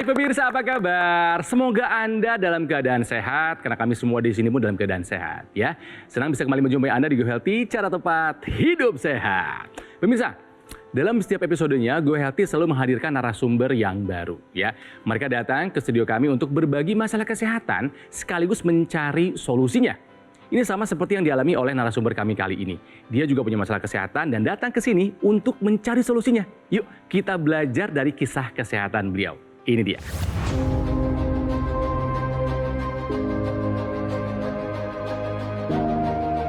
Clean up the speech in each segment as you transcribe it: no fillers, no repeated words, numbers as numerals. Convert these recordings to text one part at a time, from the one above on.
Pemirsa, apa kabar? Semoga Anda dalam keadaan sehat, karena kami semua di sini pun dalam keadaan sehat, ya. Senang bisa kembali menjumpai Anda di Go Healthy, cara tepat hidup sehat. Pemirsa, dalam setiap episodenya, Go Healthy selalu menghadirkan narasumber yang baru, ya. Mereka datang ke studio kami untuk berbagi masalah kesehatan, sekaligus mencari solusinya. Ini sama seperti yang dialami oleh narasumber kami kali ini. Dia juga punya masalah kesehatan dan datang ke sini untuk mencari solusinya. Yuk, kita belajar dari kisah kesehatan beliau. Ini dia.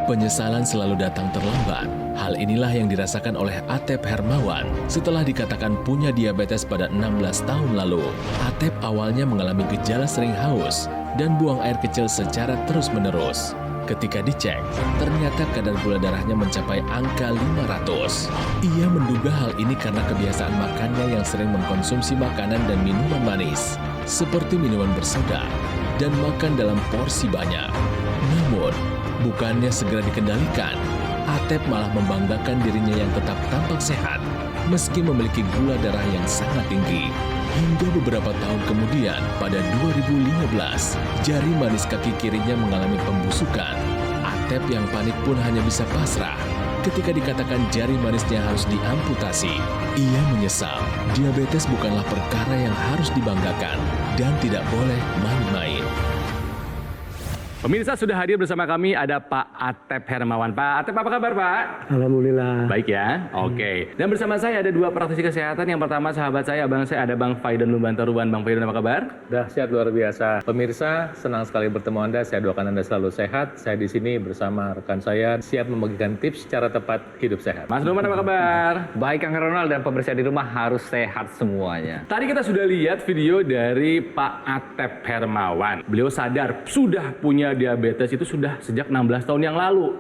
Penyesalan selalu datang terlambat. Hal inilah yang dirasakan oleh Atep Hermawan setelah dikatakan punya diabetes pada 16 tahun lalu. Atep awalnya mengalami gejala sering haus dan buang air kecil secara terus-menerus. Ketika dicek, ternyata kadar gula darahnya mencapai angka 500. Ia menduga hal ini karena kebiasaan makannya yang sering mengkonsumsi makanan dan minuman manis, seperti minuman bersoda, dan makan dalam porsi banyak. Namun, bukannya segera dikendalikan, Atep malah membanggakan dirinya yang tetap tampak sehat, meski memiliki gula darah yang sangat tinggi. Hingga beberapa tahun kemudian, pada 2015, jari manis kaki kirinya mengalami pembusukan. Atep yang panik pun hanya bisa pasrah ketika dikatakan jari manisnya harus diamputasi. Ia menyesal, diabetes bukanlah perkara yang harus dibanggakan dan tidak boleh main-main. Pemirsa, sudah hadir bersama kami ada Pak Atep Hermawan. Pak Atep, apa kabar Pak? Alhamdulillah. Baik ya, oke. Dan bersama saya ada dua praktisi kesehatan. Yang pertama sahabat saya, abang saya ada Bang Faidon Lumbantaruban. Bang Faidon, apa kabar? Dahsyat, luar biasa. Pemirsa, senang sekali bertemu Anda. Saya doakan Anda selalu sehat. Saya di sini bersama rekan saya, siap membagikan tips cara tepat hidup sehat. Mas Numan, apa kabar? Baik Kang Ronald dan pemirsa di rumah harus sehat semuanya. Tadi kita sudah lihat video dari Pak Atep Hermawan. Beliau sadar sudah punya diabetes itu sudah sejak 16 tahun yang lalu.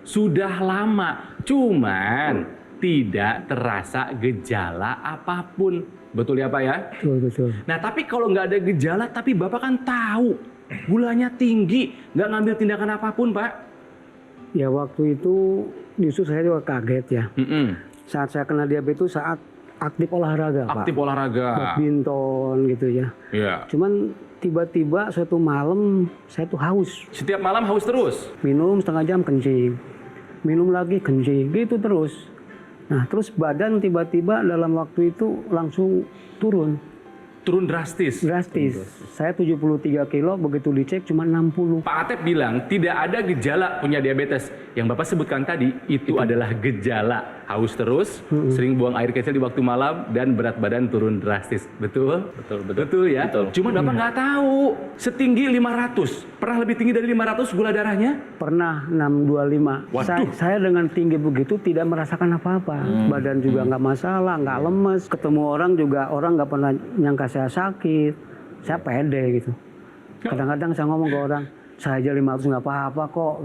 Sudah lama, cuman tidak terasa gejala apapun. Betul ya Pak ya? Betul. Nah tapi kalau nggak ada gejala, tapi Bapak kan tahu gulanya tinggi, nggak ngambil tindakan apapun Pak. Ya waktu itu justru saya juga kaget ya. Saat saya kena diabetes saat aktif olahraga Pak. Aktif olahraga. Badminton gitu ya. Iya. Cuman tiba-tiba suatu malam saya tuh haus. Setiap malam haus terus? Minum setengah jam kencing. Minum lagi kencing. Gitu terus. Nah terus badan tiba-tiba dalam waktu itu langsung turun. Turun drastis? Drastis. Saya 73 kilo, begitu dicek cuma 60. Pak Atep bilang tidak ada gejala punya diabetes. Yang Bapak sebutkan tadi itu adalah gejala. Haus terus, sering buang air kecil di waktu malam, dan berat badan turun drastis. Betul? Betul ya? Betul. Cuma Bapak nggak tahu setinggi 500. Pernah lebih tinggi dari 500 gula darahnya? Pernah 625. Waduh. Saya dengan tinggi begitu tidak merasakan apa-apa. Badan juga nggak masalah, nggak lemes. Ketemu orang juga orang nggak pernah nyangka saya sakit. Saya pede gitu. Kadang-kadang saya ngomong ke orang, saya aja 500 nggak apa-apa kok.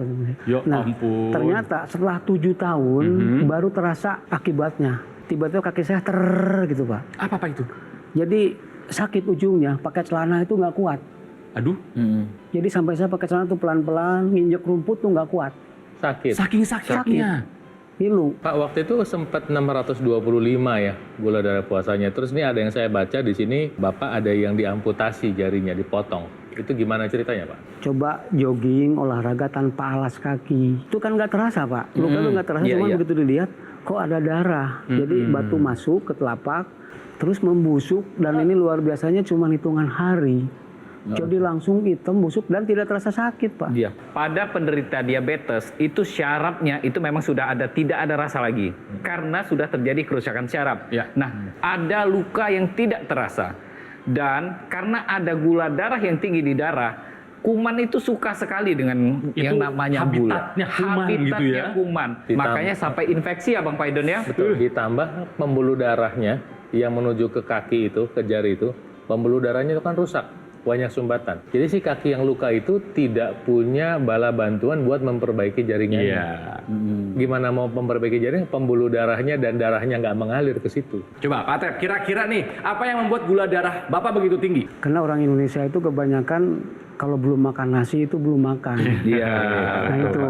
Ya Nah, ampun. ternyata setelah 7 tahun baru terasa akibatnya. Tiba-tiba kaki saya gitu Pak. Apa itu? Jadi sakit ujungnya, pakai celana itu nggak kuat. Aduh, Jadi sampai saya pakai celana tuh pelan-pelan, nginjek rumput tuh nggak kuat. Sakit. saking sakitnya. Pilu. Pak, waktu itu sempat 625 ya gula darah puasanya. Terus ini ada yang saya baca di sini, Bapak ada yang diamputasi jarinya, dipotong. Itu gimana ceritanya Pak? Coba jogging, olahraga tanpa alas kaki. Itu kan nggak terasa Pak. Luka tuh nggak terasa, Iya, cuma iya. begitu dilihat, kok ada darah. Jadi batu masuk ke telapak, terus membusuk, dan ini luar biasanya cuma hitungan hari. Jadi langsung hitam, busuk, dan tidak terasa sakit Pak. Iya. Pada penderita diabetes itu syaratnya itu memang sudah ada, tidak ada rasa lagi karena sudah terjadi kerusakan syaraf. Ya. Nah, ada luka yang tidak terasa dan karena ada gula darah yang tinggi di darah, kuman itu suka sekali dengan Itu yang namanya gula. habitatnya kuman gitu ya. Kuman. Ditambah- Makanya sampai infeksi ya Bang Faidon ya. Betul. Ditambah pembuluh darahnya yang menuju ke kaki itu, ke jari itu, pembuluh darahnya itu kan rusak. Banyak sumbatan. Jadi si kaki yang luka itu tidak punya bala bantuan buat memperbaiki jaringannya. Iya. Gimana mau memperbaiki jaring? Pembuluh darahnya dan darahnya nggak mengalir ke situ. Coba Pak Atep, kira-kira nih apa yang membuat gula darah Bapak begitu tinggi? Karena orang Indonesia itu kebanyakan kalau belum makan nasi itu belum makan. Iya. Nah itu,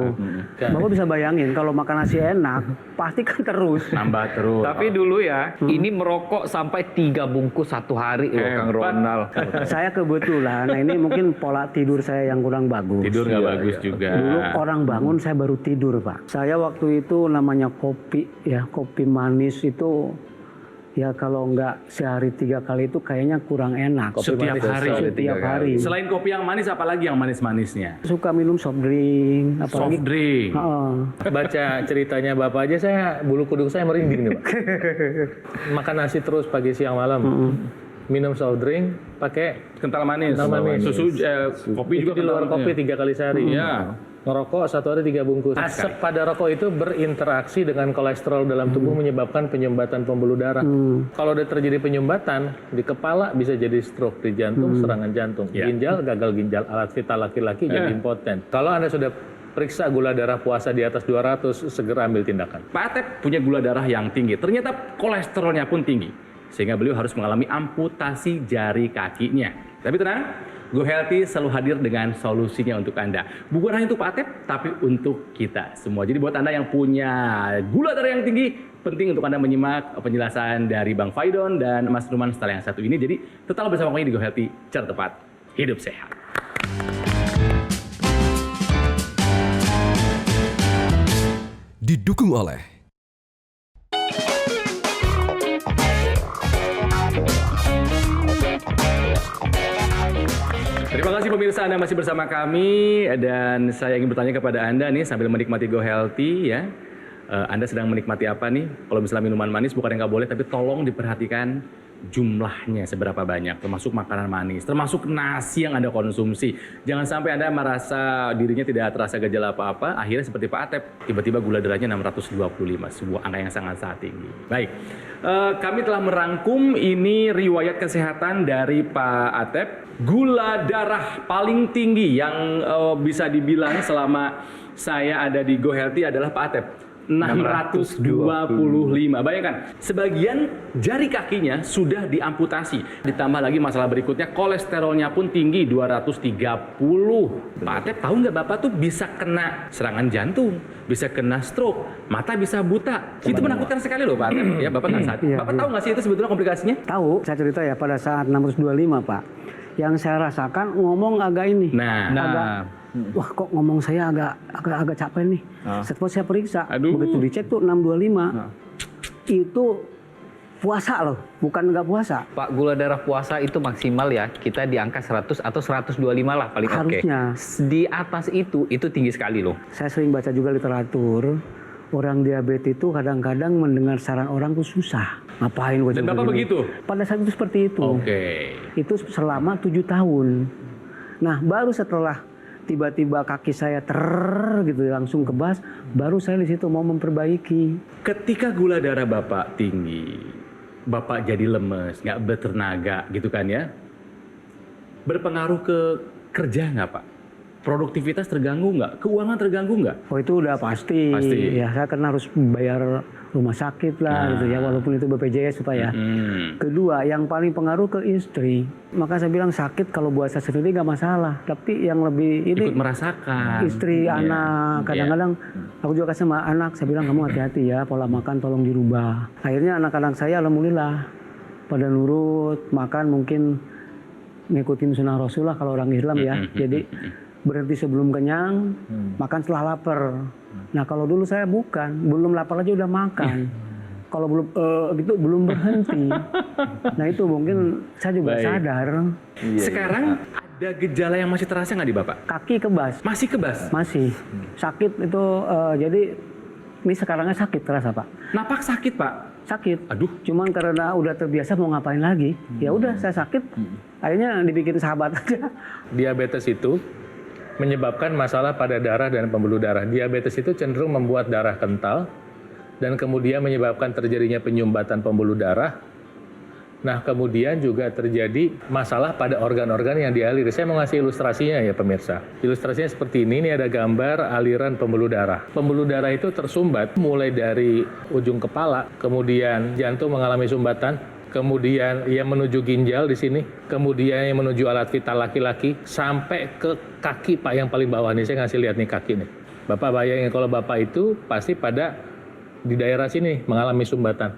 Bapak bisa bayangin kalau makan nasi enak, pasti kan terus. Nambah terus. Tapi dulu ya, ini merokok sampai 3 bungkus satu hari loh Kang Hebat. Ronald. Saya kebetulan, nah ini mungkin pola tidur saya yang kurang bagus. Tidur nggak bagus juga. Dulu orang bangun saya baru tidur, Pak. Saya waktu itu namanya kopi, ya kopi manis itu. Ya kalau nggak sehari 3 kali itu kayaknya kurang enak. Setiap hari. Setiap hari. Selain kopi yang manis, apalagi yang manis-manisnya? Suka minum soft drink, apalagi. Soft drink. Heeh. Baca ceritanya Bapak aja saya bulu kuduk saya merinding nih, Pak. Makan nasi terus pagi siang malam. Minum soft drink pakai Kental manis. Kental manis. Susu, kopi itu juga di luar kental kopi manis. 3 kali sehari. Iya. Ngerokok 1 hari 3 bungkus. Asap pada rokok itu berinteraksi dengan kolesterol dalam tubuh menyebabkan penyumbatan pembuluh darah. Kalau udah terjadi penyumbatan di kepala bisa jadi stroke, di jantung serangan jantung, Ya. ginjal gagal ginjal, alat vital laki-laki jadi impoten. Kalau Anda sudah periksa gula darah puasa di atas 200, segera ambil tindakan. Pak Atep punya gula darah yang tinggi. Ternyata kolesterolnya pun tinggi. Sehingga beliau harus mengalami amputasi jari kakinya. Tapi tenang, Go Healthy selalu hadir dengan solusinya untuk Anda. Bukan hanya untuk Pak Atep, tapi untuk kita semua. Jadi buat Anda yang punya gula darah yang tinggi, penting untuk Anda menyimak penjelasan dari Bang Faidon dan Mas Ruman setelah yang satu ini. Jadi tetap bersama kami di Go Healthy, cara tepat, hidup sehat. Didukung oleh Terima kasih pemirsa, Anda masih bersama kami dan saya ingin bertanya kepada Anda nih sambil menikmati Go Healthy ya. Anda sedang menikmati apa nih? Kalau misalnya minuman manis bukan yang nggak boleh, tapi tolong diperhatikan jumlahnya seberapa banyak, termasuk makanan manis, termasuk nasi yang Anda konsumsi. Jangan sampai Anda merasa dirinya tidak terasa gejala apa-apa, akhirnya seperti Pak Atep, tiba-tiba gula darahnya 625, sebuah angka yang sangat tinggi. Baik, kami telah merangkum ini riwayat kesehatan dari Pak Atep. Gula darah paling tinggi yang bisa dibilang selama saya ada di Go Healthy adalah Pak Atep. 625. Bayangkan, sebagian jari kakinya sudah diamputasi. Ditambah lagi masalah berikutnya, kolesterolnya pun tinggi 230. Pak Atep tahu nggak Bapak tuh bisa kena serangan jantung, bisa kena stroke, mata bisa buta. Itu menakutkan sekali loh Pak Atep. Ya Bapak nggak sadar. Iya, Bapak tahu nggak sih itu sebetulnya komplikasinya? Tahu, saya cerita ya pada saat 625 Pak. Yang saya rasakan ngomong agak ini. Nah. Wah kok ngomong saya agak capek nih. Setelah saya periksa, Aduh. begitu dicek tuh 625. Itu puasa loh, bukan nggak puasa. Pak, gula darah puasa itu maksimal ya, kita di angka 100 atau 125 lah paling oke. Harusnya. Di atas itu tinggi sekali loh. Saya sering baca juga literatur. Orang diabetes itu kadang-kadang mendengar saran orang tuh susah. Ngapain gue Dan coba Bapak gini? begitu? Pada saat itu seperti itu. Oke. Itu selama 7 tahun. Nah baru setelah tiba-tiba kaki saya gitu langsung kebas, baru saya di situ mau memperbaiki. Ketika gula darah Bapak tinggi, Bapak jadi lemes, nggak bertenaga gitu kan ya? Berpengaruh ke kerja nggak Pak? Produktivitas terganggu nggak? Keuangan terganggu nggak? Oh itu udah pasti. Pasti. Ya saya kan harus bayar rumah sakit lah gitu ya, walaupun itu BPJS Pak ya. Kedua, yang paling pengaruh ke istri. Maka saya bilang sakit kalau buat saya sendiri nggak masalah. Tapi yang lebih ini Ikut merasakan. istri, Iya. anak. Kadang-kadang aku juga kasih sama anak, saya bilang kamu hati-hati ya, pola makan tolong dirubah. Akhirnya anak-anak saya alhamdulillah pada nurut, makan mungkin ngikutin sunnah Rasulullah kalau orang Islam ya. Jadi berhenti sebelum kenyang, makan setelah lapar. Nah kalau dulu saya belum lapar aja udah makan. Kalau belum gitu belum berhenti. Nah itu mungkin saya juga Baik. sadar. Sekarang ada gejala yang masih terasa nggak di Bapak? Kaki kebas, Masih kebas? masih sakit itu. Jadi ini sekarangnya sakit terasa Pak. Napak sakit Pak? Sakit. Aduh. Cuman karena udah terbiasa mau ngapain lagi, ya udah saya sakit. Akhirnya dibikin sahabat aja. Diabetes itu menyebabkan masalah pada darah dan pembuluh darah. Diabetes itu cenderung membuat darah kental dan kemudian menyebabkan terjadinya penyumbatan pembuluh darah. Nah, kemudian juga terjadi masalah pada organ-organ yang dialiri. Saya mau ngasih ilustrasinya ya pemirsa. Ilustrasinya seperti ini ada gambar aliran pembuluh darah. Pembuluh darah itu tersumbat mulai dari ujung kepala, kemudian jantung mengalami sumbatan, kemudian yang menuju ginjal di sini, kemudian yang menuju alat vital laki-laki, sampai ke kaki Pak yang paling bawah nih. Saya ngasih lihat nih kaki nih. Bapak bayangin kalau Bapak itu pasti pada di daerah sini mengalami sumbatan.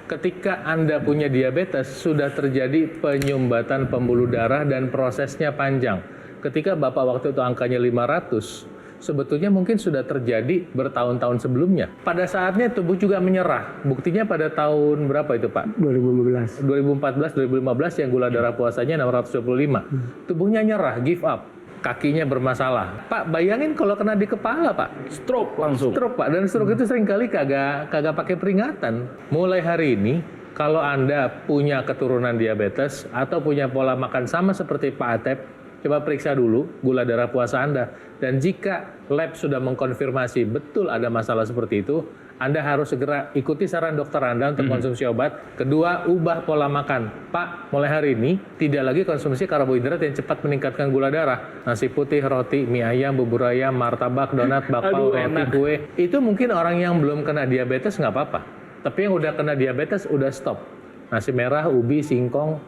Ketika Anda punya diabetes, sudah terjadi penyumbatan pembuluh darah dan prosesnya panjang. Ketika Bapak waktu itu angkanya 500, sebetulnya mungkin sudah terjadi bertahun-tahun sebelumnya. Pada saatnya tubuh juga menyerah. Buktinya pada tahun berapa itu Pak? 2015. 2014-2015 yang gula darah puasanya 625. Tubuhnya nyerah, give up. Kakinya bermasalah. Pak, bayangin kalau kena di kepala Pak. Stroke langsung. Stroke Pak, dan stroke itu seringkali kagak pakai peringatan. Mulai hari ini, kalau Anda punya keturunan diabetes atau punya pola makan sama seperti Pak Atep, coba periksa dulu gula darah puasa Anda. Dan jika lab sudah mengkonfirmasi betul ada masalah seperti itu, Anda harus segera ikuti saran dokter Anda untuk konsumsi obat. Kedua, ubah pola makan. Pak, mulai hari ini tidak lagi konsumsi karbohidrat yang cepat meningkatkan gula darah. Nasi putih, roti, mie ayam, bubur ayam, martabak, donat, bakpao, roti, kue. Itu mungkin orang yang belum kena diabetes nggak apa-apa. Tapi yang udah kena diabetes udah stop. Nasi merah, ubi, singkong,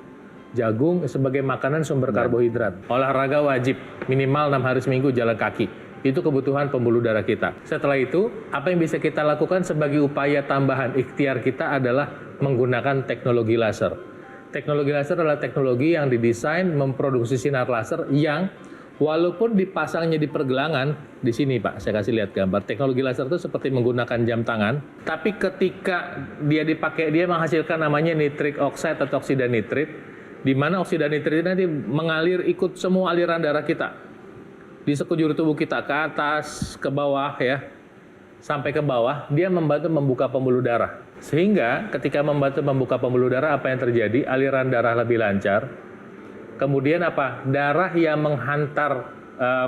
jagung sebagai makanan sumber karbohidrat. Olahraga wajib, minimal 6 hari seminggu jalan kaki. Itu kebutuhan pembuluh darah kita. Setelah itu, apa yang bisa kita lakukan sebagai upaya tambahan ikhtiar kita adalah menggunakan teknologi laser. Teknologi laser adalah teknologi yang didesain memproduksi sinar laser yang walaupun dipasangnya di pergelangan, di sini Pak, saya kasih lihat gambar. Teknologi laser itu seperti menggunakan jam tangan, tapi ketika dia dipakai, dia menghasilkan namanya nitric oxide atau oksida nitrit, di mana oksida nitrit nanti mengalir ikut semua aliran darah kita. Di sekujur tubuh kita, ke atas, ke bawah ya, sampai ke bawah, dia membantu membuka pembuluh darah. Sehingga ketika membantu membuka pembuluh darah, apa yang terjadi? Aliran darah lebih lancar. Kemudian apa? Darah yang menghantar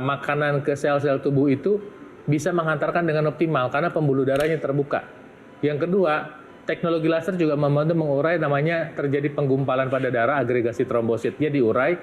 makanan ke sel-sel tubuh itu bisa menghantarkan dengan optimal karena pembuluh darahnya terbuka. Yang kedua, teknologi laser juga membantu mengurai namanya terjadi penggumpalan pada darah, agregasi trombositnya diurai,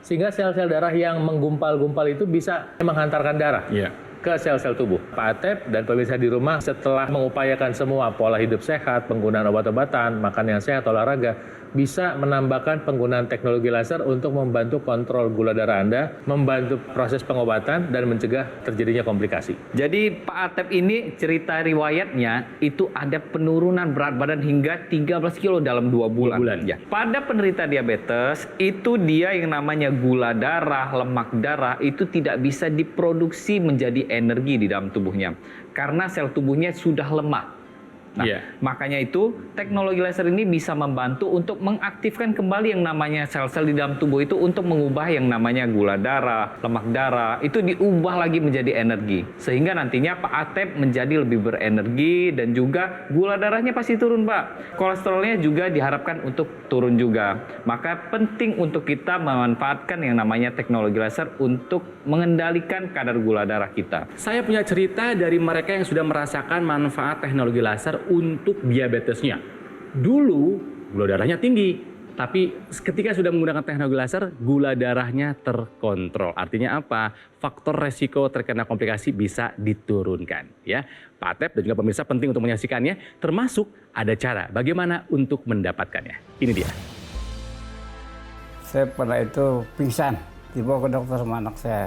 sehingga sel-sel darah yang menggumpal-gumpal itu bisa menghantarkan darah ke sel-sel tubuh. Pak Atep dan pemirsa di rumah setelah mengupayakan semua pola hidup sehat, penggunaan obat-obatan, makan yang sehat, olahraga, bisa menambahkan penggunaan teknologi laser untuk membantu kontrol gula darah Anda, membantu proses pengobatan, dan mencegah terjadinya komplikasi. Jadi Pak Atep ini cerita riwayatnya itu ada penurunan berat badan hingga 13 kilo dalam 2 bulan. Ya. Pada penderita diabetes, itu dia yang namanya gula darah, lemak darah, itu tidak bisa diproduksi menjadi energi di dalam tubuhnya. Karena sel tubuhnya sudah lemah. Nah, makanya itu teknologi laser ini bisa membantu untuk mengaktifkan kembali yang namanya sel-sel di dalam tubuh itu untuk mengubah yang namanya gula darah, lemak darah, itu diubah lagi menjadi energi. Sehingga nantinya Pak Atep menjadi lebih berenergi dan juga gula darahnya pasti turun Pak. Kolesterolnya juga diharapkan untuk turun juga. Maka penting untuk kita memanfaatkan yang namanya teknologi laser untuk mengendalikan kadar gula darah kita. Saya punya cerita dari mereka yang sudah merasakan manfaat teknologi laser untuk diabetesnya. Dulu gula darahnya tinggi, tapi ketika sudah menggunakan teknologi laser, gula darahnya terkontrol. Artinya apa? Faktor resiko terkena komplikasi bisa diturunkan. Ya, Pak Atep dan juga pemirsa penting untuk menyaksikannya, termasuk ada cara bagaimana untuk mendapatkannya. Ini dia. Saya pernah itu pingsan, dibawa ke dokter sama anak saya.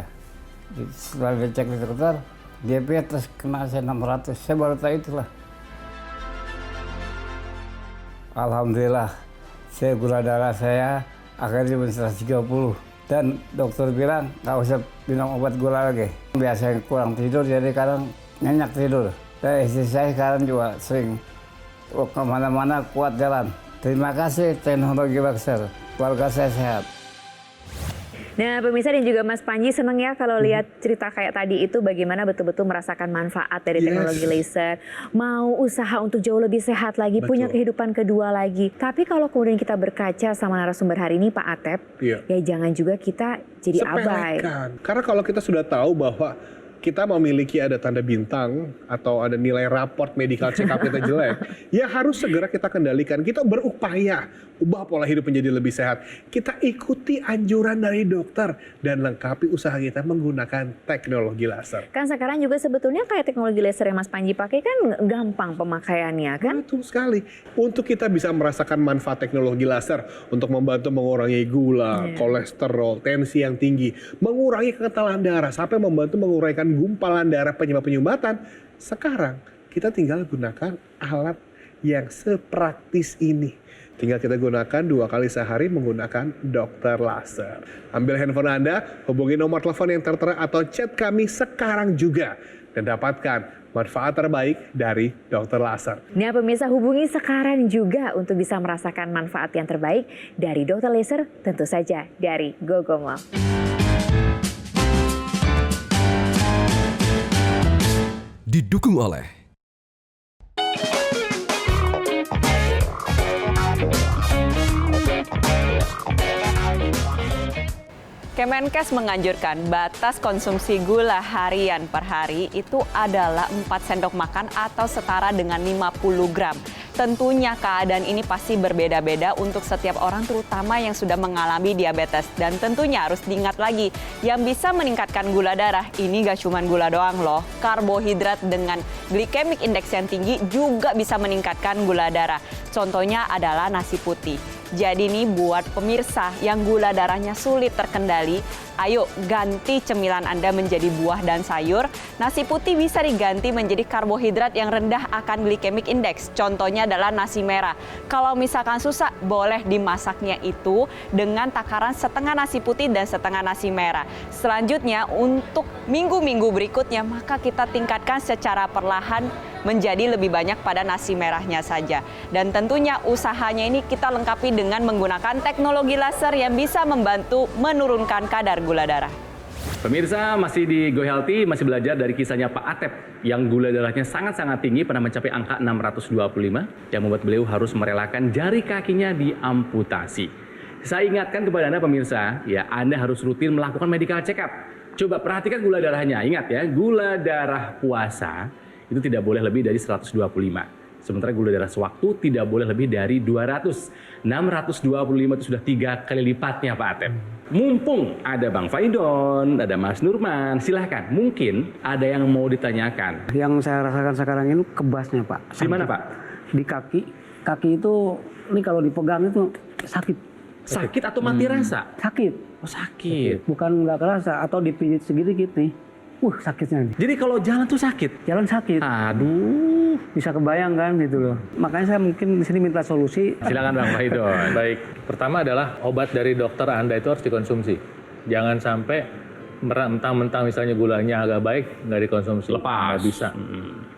Setelah dicek di dokter, diabetes kena saya 600. Saya baru tahu itulah. Alhamdulillah, saya gula darah saya akhirnya 130. Dan dokter bilang nggak usah minum obat gula lagi. Biasanya kurang tidur, jadi kadang nyenyak tidur. Dan istri saya sekarang juga sering kemana-mana kuat jalan. Terima kasih teknologi laser, keluarga saya sehat. Nah, pemirsa dan juga Mas Panji seneng ya kalau lihat cerita kayak tadi itu bagaimana betul-betul merasakan manfaat dari teknologi laser. Mau usaha untuk jauh lebih sehat lagi, punya kehidupan kedua lagi. Tapi kalau kemudian kita berkaca sama narasumber hari ini Pak Atep, ya jangan juga kita jadi abai. Karena kalau kita sudah tahu bahwa kita memiliki ada tanda bintang atau ada nilai raport medical check up kita jelek, ya harus segera kita kendalikan. Kita berupaya ubah pola hidup menjadi lebih sehat. Kita ikuti anjuran dari dokter dan lengkapi usaha kita menggunakan teknologi laser. Kan sekarang juga sebetulnya kayak teknologi laser yang Mas Panji pakai kan gampang pemakaiannya kan? Betul sekali. Untuk kita bisa merasakan manfaat teknologi laser untuk membantu mengurangi gula, kolesterol, tensi yang tinggi, mengurangi kekentalan darah, sampai membantu mengurangi gumpalan darah penyebab penyumbatan. Sekarang kita tinggal gunakan alat yang sepraktis ini. Tinggal kita gunakan 2 kali sehari menggunakan dokter laser. Ambil handphone Anda, hubungi nomor telepon yang tertera atau chat kami sekarang juga. Dan dapatkan manfaat terbaik dari dokter laser. Nah pemirsa, hubungi sekarang juga untuk bisa merasakan manfaat yang terbaik dari dokter laser, tentu saja dari GoGo Mall. Didukung oleh Kemenkes menganjurkan batas konsumsi gula harian per hari itu adalah 4 sendok makan atau setara dengan 50 gram. Tentunya keadaan ini pasti berbeda-beda untuk setiap orang, terutama yang sudah mengalami diabetes. Dan tentunya harus diingat lagi, yang bisa meningkatkan gula darah ini gak cuma gula doang loh. Karbohidrat dengan glycemic index yang tinggi juga bisa meningkatkan gula darah. Contohnya adalah nasi putih. Jadi nih buat pemirsa yang gula darahnya sulit terkendali, ayo ganti cemilan Anda menjadi buah dan sayur. Nasi putih bisa diganti menjadi karbohidrat yang rendah akan glycemic index. Contohnya adalah nasi merah. Kalau misalkan susah, boleh dimasaknya itu dengan takaran setengah nasi putih dan setengah nasi merah. Selanjutnya untuk minggu-minggu berikutnya, maka kita tingkatkan secara perlahan menjadi lebih banyak pada nasi merahnya saja. Dan tentunya usahanya ini kita lengkapi dengan menggunakan teknologi laser yang bisa membantu menurunkan kadar gula darah. Pemirsa, masih di Go Healthy, masih belajar dari kisahnya Pak Atep yang gula darahnya sangat-sangat tinggi, pernah mencapai angka 625, yang membuat beliau harus merelakan jari kakinya diamputasi. Saya ingatkan kepada Anda pemirsa, ya Anda harus rutin melakukan medical check up. Coba perhatikan gula darahnya, ingat ya, gula darah puasa itu tidak boleh lebih dari 125. Sementara gula darah sewaktu tidak boleh lebih dari 200. 625 itu sudah 3 kali lipatnya Pak Atep. Mumpung ada Bang Faidon, ada Mas Nurman, silahkan. Mungkin ada yang mau ditanyakan. Yang saya rasakan sekarang ini kebasnya Pak. Di mana Pak? Di kaki. Kaki itu, ini kalau dipegang itu sakit. Sakit atau mati rasa? Sakit. Oh sakit. Bukan nggak kerasa, atau dipijit sedikit nih. Sakitnya nih. Jadi kalau jalan tuh sakit? Jalan sakit. Aduh. Bisa kebayang kan gitu loh. Makanya saya mungkin di sini minta solusi. Silakan Bang Faidon. Baik, pertama adalah obat dari dokter Anda itu harus dikonsumsi. Jangan sampai mentang-mentang misalnya gulanya agak baik, nggak dikonsumsi. Lepas. Nggak bisa.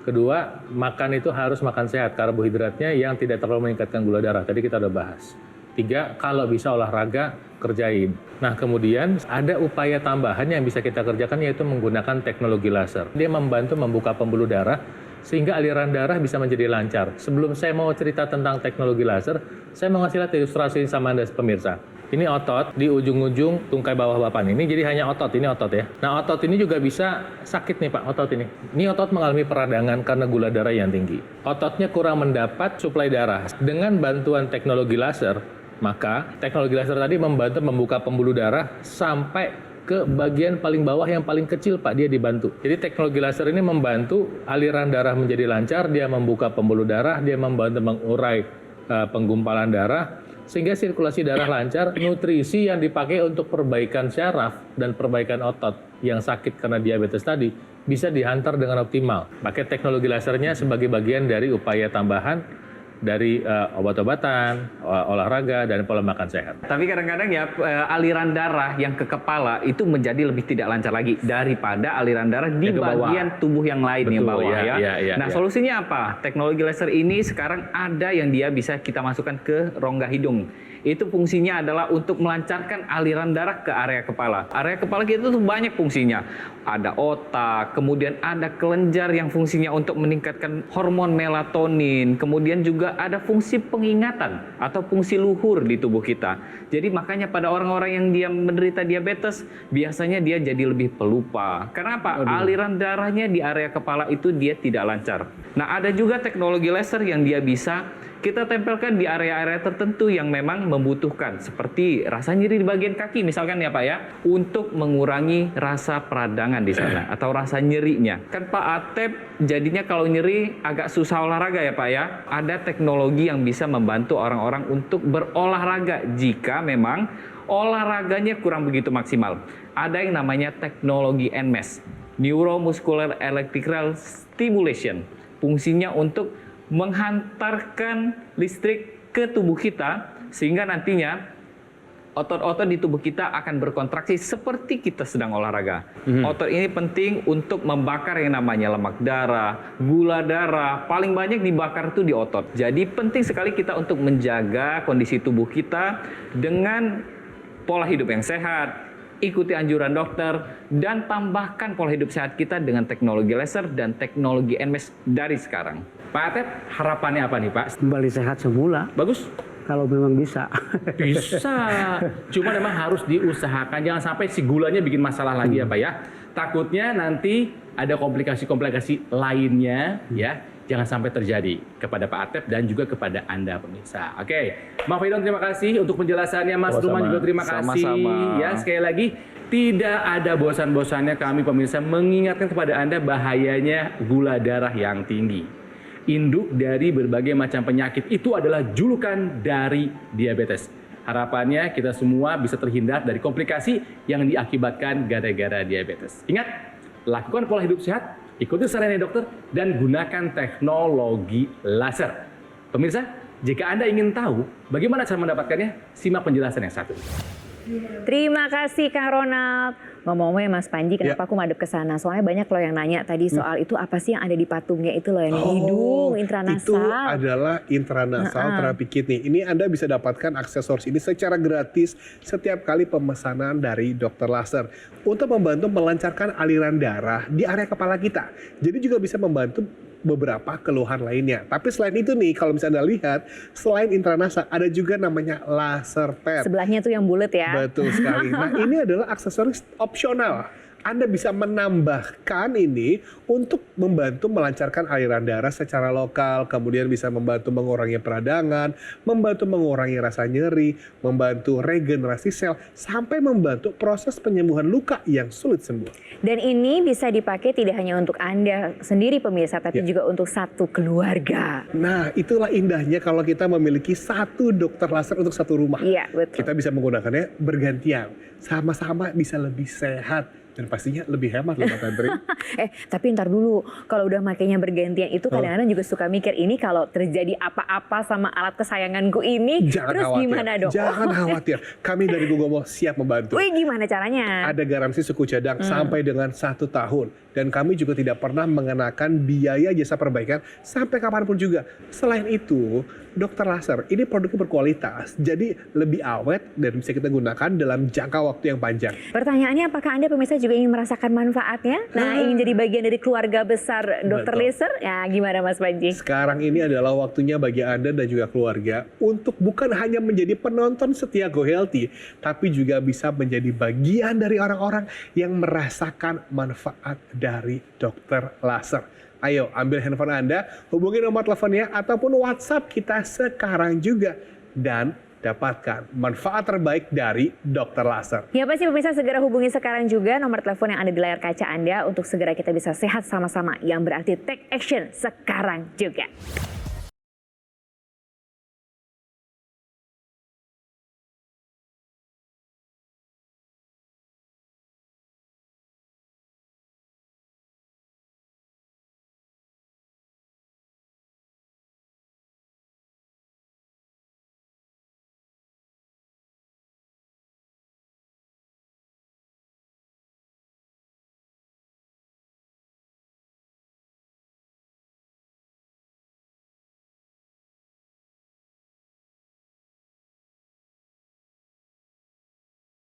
Kedua, makan itu harus makan sehat. Karbohidratnya yang tidak terlalu meningkatkan gula darah. Tadi kita udah bahas. 3, kalau bisa olahraga, kerjain. Nah, kemudian ada upaya tambahan yang bisa kita kerjakan yaitu menggunakan teknologi laser. Dia membantu membuka pembuluh darah sehingga aliran darah bisa menjadi lancar. Sebelum saya mau cerita tentang teknologi laser, saya mau ngasih lihat ilustrasi sama Anda pemirsa. Ini otot di ujung-ujung tungkai bawah Bapak ini, jadi hanya otot, ini otot ya. Nah, otot ini juga bisa sakit nih Pak, otot ini. Ini otot mengalami peradangan karena gula darah yang tinggi. Ototnya kurang mendapat suplai darah. Dengan bantuan teknologi laser, maka teknologi laser tadi membantu membuka pembuluh darah sampai ke bagian paling bawah yang paling kecil Pak, dia dibantu. Jadi teknologi laser ini membantu aliran darah menjadi lancar, dia membuka pembuluh darah, dia membantu mengurai penggumpalan darah, sehingga sirkulasi darah lancar, nutrisi yang dipakai untuk perbaikan syaraf dan perbaikan otot yang sakit karena diabetes tadi bisa dihantar dengan optimal. Pakai teknologi lasernya sebagai bagian dari upaya tambahan dari obat-obatan, olahraga, dan pola makan sehat. Tapi kadang-kadang ya aliran darah yang ke kepala itu menjadi lebih tidak lancar lagi daripada aliran darah di bagian tubuh yang lain. Betul, yang bawah ya. ya. Nah solusinya apa? Teknologi laser ini sekarang ada yang dia bisa kita masukkan ke rongga hidung. Itu fungsinya adalah untuk melancarkan aliran darah ke area kepala. Area kepala kita tuh banyak fungsinya. Ada otak, kemudian ada kelenjar yang fungsinya untuk meningkatkan hormon melatonin, kemudian juga juga ada fungsi pengingatan atau fungsi luhur di tubuh kita. Jadi makanya pada orang-orang yang dia menderita diabetes, biasanya dia jadi lebih pelupa. Karena apa? Aliran darahnya di area kepala itu dia tidak lancar. Nah, ada juga teknologi laser yang dia bisa kita tempelkan di area-area tertentu yang memang membutuhkan, seperti rasa nyeri di bagian kaki misalkan ya Pak ya, untuk mengurangi rasa peradangan di sana atau rasa nyerinya. Kan Pak Atep jadinya kalau nyeri agak susah olahraga ya Pak ya. Ada teknologi yang bisa membantu orang-orang untuk berolahraga jika memang olahraganya kurang begitu maksimal. Ada yang namanya teknologi NMES, Neuromuscular Electrical Stimulation. Fungsinya untuk menghantarkan listrik ke tubuh kita sehingga nantinya otot-otot di tubuh kita akan berkontraksi seperti kita sedang olahraga. Otot ini penting untuk membakar yang namanya lemak darah, gula darah, paling banyak dibakar itu di otot. Jadi penting sekali kita untuk menjaga kondisi tubuh kita dengan pola hidup yang sehat, ikuti anjuran dokter, dan tambahkan pola hidup sehat kita dengan teknologi laser dan teknologi NMES dari sekarang. Pak Atep, harapannya apa nih Pak? Kembali sehat semula, Bagus? kalau memang bisa. Bisa. Cuma memang harus diusahakan. Jangan sampai si gulanya bikin masalah lagi ya Pak ya. Takutnya nanti ada komplikasi-komplikasi lainnya ya. Jangan sampai terjadi kepada Pak Atep dan juga kepada Anda pemirsa. Oke, Bang Faidon terima kasih untuk penjelasannya. Mas Ruman juga terima kasih. Sama-sama. Ya, sekali lagi tidak ada bosan-bosannya kami pemirsa mengingatkan kepada Anda bahayanya gula darah yang tinggi. Induk dari berbagai macam penyakit itu adalah julukan dari diabetes. Harapannya kita semua bisa terhindar dari komplikasi yang diakibatkan gara-gara diabetes. Ingat, lakukan pola hidup sehat, ikuti saran dari dokter, dan gunakan teknologi laser. Pemirsa, jika Anda ingin tahu bagaimana cara mendapatkannya, simak penjelasan yang satu. Terima kasih Kang Ronald. Ngomong-ngomong ya Mas Panji, kenapa aku madep ke sana? Soalnya banyak loh yang nanya tadi soal itu apa sih yang ada di patungnya itu loh yang di hidung, intranasal. Itu adalah intranasal terapi kidney. Ini Anda bisa dapatkan aksesoris ini secara gratis setiap kali pemesanan dari Dr. Laser untuk membantu melancarkan aliran darah di area kepala kita. Jadi juga bisa membantu beberapa keluhan lainnya. Tapi selain itu nih, kalau misalnya Anda lihat, selain intranasal ada juga namanya laser pad. Sebelahnya tuh yang bulat ya. Betul sekali. Nah, ini adalah aksesoris opsional. Anda bisa menambahkan ini untuk membantu melancarkan aliran darah secara lokal, kemudian bisa membantu mengurangi peradangan, membantu mengurangi rasa nyeri, membantu regenerasi sel, sampai membantu proses penyembuhan luka yang sulit sembuh. Dan ini bisa dipakai tidak hanya untuk Anda sendiri pemirsa, tapi juga untuk satu keluarga. Nah, itulah indahnya kalau kita memiliki satu dokter laser untuk satu rumah. Iya, betul. Kita bisa menggunakannya bergantian, sama-sama bisa lebih sehat. Dan pastinya lebih hemat loh Mbak Tantri. Tapi ntar dulu, kalau udah makainya bergantian itu kadang-kadang juga suka mikir, ini kalau terjadi apa-apa sama alat kesayanganku ini, Jangan terus khawatir. gimana dong? Jangan khawatir, kami dari Google Mall siap membantu. Wih, gimana caranya? Ada garansi suku cadang sampai dengan 1 tahun. Dan kami juga tidak pernah mengenakan biaya jasa perbaikan sampai kapanpun juga. Selain itu, Dr. Laser ini produknya berkualitas, jadi lebih awet dan bisa kita gunakan dalam jangka waktu yang panjang. Pertanyaannya, apakah Anda pemirsa juga ingin merasakan manfaatnya? Nah, ingin jadi bagian dari keluarga besar Dr. Betul. Laser? Ya, gimana Mas Panji? Sekarang ini adalah waktunya bagi Anda dan juga keluarga untuk bukan hanya menjadi penonton setia Go Healthy, tapi juga bisa menjadi bagian dari orang-orang yang merasakan manfaat dari Dr. Laser. Ayo, ambil handphone Anda, hubungi nomor teleponnya ataupun WhatsApp kita sekarang juga, dan dapatkan manfaat terbaik dari Dr. Laser. Ya pasti pemirsa, segera hubungi sekarang juga nomor telepon yang ada di layar kaca Anda untuk segera kita bisa sehat sama-sama, yang berarti take action sekarang juga.